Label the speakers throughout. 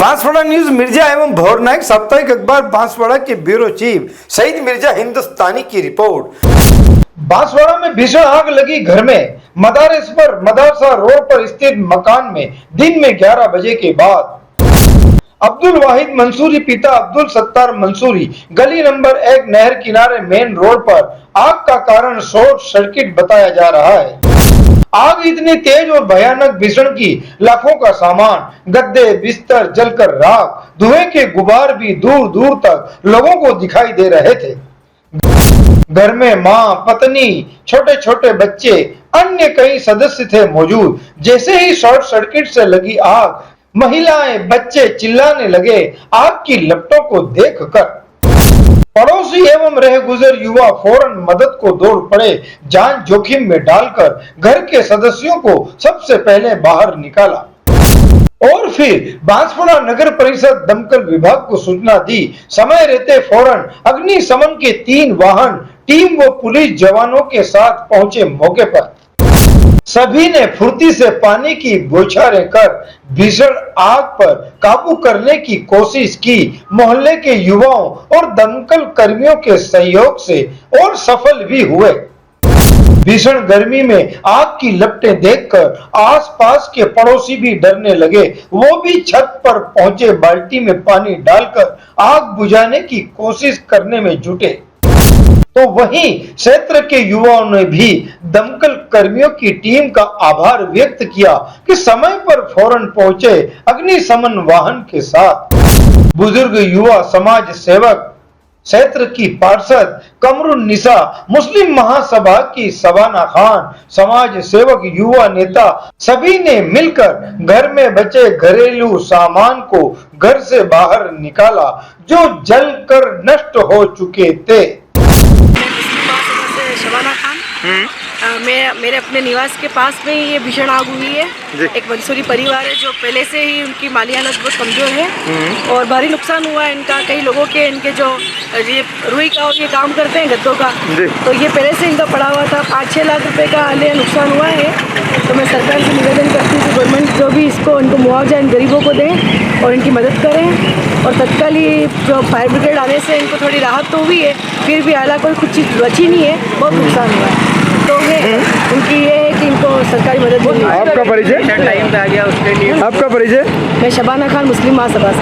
Speaker 1: Banswara news Mirza एवं भौर नायक साप्ताहिक अखबार बांसवाड़ा के ब्यूरो चीफ सईद मिर्जा हिंदुस्तानी की रिपोर्ट।
Speaker 2: बांसवाड़ा में भीषण आग लगी घर में। मदारिस पर मदरसा रोड पर स्थित मकान में दिन में 11 बजे के बाद अब्दुल वाहिद मंसूरी पिता अब्दुल सत्तार मंसूरी गली नंबर 1 नहर किनारे मेन रोड पर आग का कारण शॉर्ट सर्किट बताया जा रहा है। आग इतनी तेज और भयानक भीषण की लाखों का सामान, गद्दे, बिस्तर जलकर राख, धुएं के गुबार भी दूर दूर तक लोगों को दिखाई दे रहे थे। घर में मां, पत्नी, छोटे छोटे बच्चे, अन्य कई सदस्य थे मौजूद। जैसे ही शॉर्ट सर्किट से लगी आग, महिलाएं, बच्चे चिल्लाने लगे। आग की लपटों को देखकर पड़ोसी एवं रह गुजर युवा फौरन मदद को दौड़ पड़े। जान जोखिम में डालकर घर के सदस्यों को सबसे पहले बाहर निकाला और फिर बांसवाड़ा नगर परिषद दमकल विभाग को सूचना दी। समय रहते फौरन अग्निशमन के 3 वाहन, टीम व पुलिस जवानों के साथ पहुंचे मौके पर। सभी ने फुर्ती से पानी की बौछारें कर भीषण आग पर काबू करने की कोशिश की। मोहल्ले के युवाओं और दमकल कर्मियों के सहयोग से और सफल भी हुए। भीषण गर्मी में आग की लपटें देखकर आसपास के पड़ोसी भी डरने लगे। वो भी छत पर पहुंचे, बाल्टी में पानी डालकर आग बुझाने की कोशिश करने में जुटे। तो वहीं क्षेत्र के युवाओं ने भी दमकल कर्मियों की टीम का आभार व्यक्त किया कि समय पर फौरन पहुंचे अग्निशमन वाहन के साथ। बुजुर्ग युवा समाज सेवक, क्षेत्र की पार्षद कमरुन्निसा, मुस्लिम महासभा की शबाना खान, समाज सेवक, युवा नेता, सभी ने मिलकर घर में बचे घरेलू सामान को घर से बाहर निकाला जो जलकर नष्ट हो चुके थे।
Speaker 3: शबाना खान, मेरे अपने निवास के पास में ही ये भीषण आग हुई है। एक मंसूरी परिवार है जो पहले से ही उनकी माली हालत बहुत कमजोर है और भारी नुकसान हुआ है इनका। कई लोगों के इनके जो ये रुई का और ये काम करते हैं गद्दों का, तो ये पहले से इनका पड़ा हुआ था। 5-6 लाख रुपए का हालिया नुकसान हुआ है। तो मैं सरकार से निवेदन करती हूँ कि गवर्नमेंट जो भी इनको मुआवजा इन गरीबों को दें और इनकी मदद करें। और तत्काल ही जो फायर ब्रिगेड आने से इनको थोड़ी राहत तो हुई है, फिर भी हालांकि कोई कुछ चीज़ बची नहीं है, बहुत नुकसान हुआ है। तो उनकी ये है कि इनको सरकारी मदद मिली।
Speaker 1: आपका परिचय?
Speaker 3: टाइम पे आ गया उसके लिए।
Speaker 1: आपका परिचय?
Speaker 3: मैं शबाना खान, मुस्लिम महासभा से।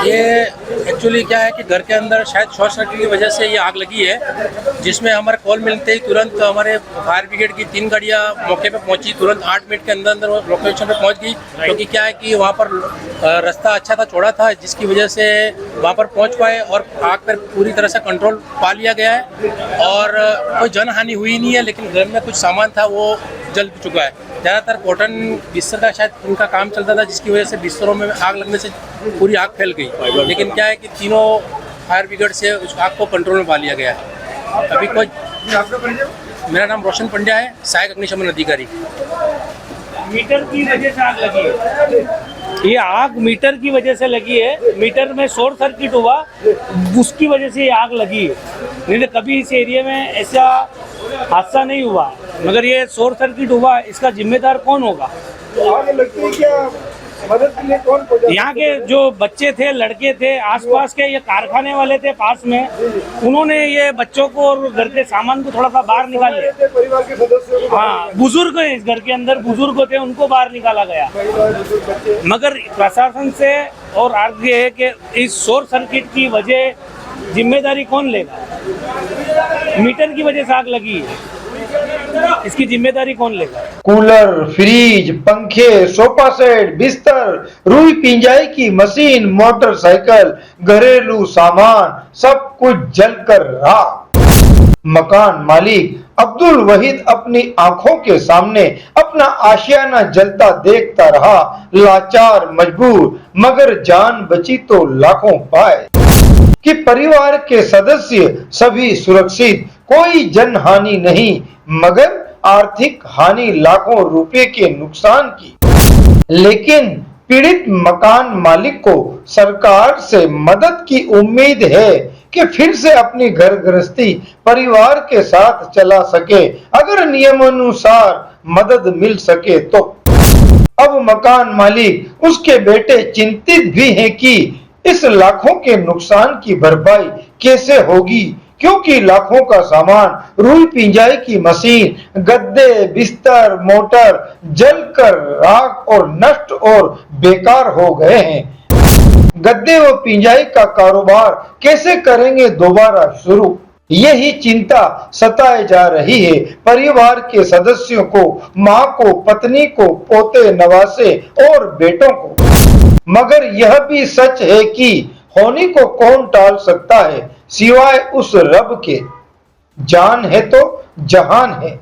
Speaker 4: ये एक्चुअली क्या है कि घर के अंदर शायद शॉर्ट सर्किट की वजह से ये आग लगी है, जिसमें हमारे कॉल मिलते ही तुरंत हमारे फायर ब्रिगेड की 3 गाड़ियाँ मौके पे पहुंची। तुरंत 8 मिनट के अंदर लोकेशन पे पहुंच गई, क्योंकि क्या है कि वहाँ पर रास्ता अच्छा था, चौड़ा था, जिसकी वजह से वहाँ पर पहुँच पाए और आग पर पूरी तरह से कंट्रोल पा लिया गया है। और कोई जनहानि हुई नहीं है, लेकिन घर में कुछ सामान था वो जल चुका है। ज़्यादातर कॉटन बिस्तर का शायद उनका काम चलता था, जिसकी वजह से बिस्तरों में आग लगने से पूरी आग फैल गई। लेकिन क्या है कि तीनों फायर ब्रिगेड से उस आग को कंट्रोल में पा लिया गया है। अभी कोई मेरा नाम रोशन पंड्या है, सहायक अग्निशमन अधिकारी।
Speaker 5: मीटर की वजह से आग लगी है। ये आग मीटर की वजह से लगी है। मीटर में शॉर्ट सर्किट हुआ, उसकी वजह से ये आग लगी है। नहीं तो कभी इस एरिया में ऐसा हादसा नहीं हुआ, मगर ये शॉर्ट सर्किट हुआ, इसका जिम्मेदार कौन होगा?
Speaker 2: आग लगती है क्या? मदद के लिए कौन पहुंचा?
Speaker 5: यहाँ के जो बच्चे थे, लड़के थे, आसपास के ये कारखाने वाले थे पास में, उन्होंने ये बच्चों को और घर के सामान को थोड़ा सा बाहर निकाल लिया।
Speaker 2: परिवार के सदस्यों को?
Speaker 5: हाँ, बुजुर्ग है इस घर के अंदर, बुजुर्ग थे, उनको बाहर निकाला गया। मगर प्रशासन से और आगे है कि इस शॉर्ट सर्किट की वजह जिम्मेदारी कौन लेगा? मीटर की वजह से आग लगी है, इसकी जिम्मेदारी कौन लेगा?
Speaker 2: कूलर, फ्रिज, पंखे, सोफा सेट, बिस्तर, रुई पिंजाई की मशीन, मोटरसाइकिल, घरेलू सामान, सब कुछ जलकर राख। मकान मालिक अब्दुल वहीद अपनी आंखों के सामने अपना आशियाना जलता देखता रहा, लाचार, मजबूर, मगर जान बची तो लाखों पाए कि परिवार के सदस्य सभी सुरक्षित, कोई जनहानि नहीं, मगर आर्थिक हानि लाखों रुपए के नुकसान की। लेकिन पीड़ित मकान मालिक को सरकार से मदद की उम्मीद है कि फिर से अपनी घर गृहस्थी परिवार के साथ चला सके। अगर नियमानुसार मदद मिल सके तो। अब मकान मालिक उसके बेटे चिंतित भी हैं कि इस लाखों के नुकसान की भरपाई कैसे होगी, क्योंकि लाखों का सामान, रुई पिंजाई की मशीन, गद्दे, बिस्तर, मोटर जलकर राख और नष्ट और बेकार हो गए हैं। गद्दे व पिंजाई का कारोबार कैसे करेंगे दोबारा शुरू, यही चिंता सताए जा रही है परिवार के सदस्यों को, माँ को, पत्नी को, पोते, नवासे और बेटों को। मगर यह भी सच है कि होनी को कौन टाल सकता है सिवाय उस रब के। जान है तो जहान है।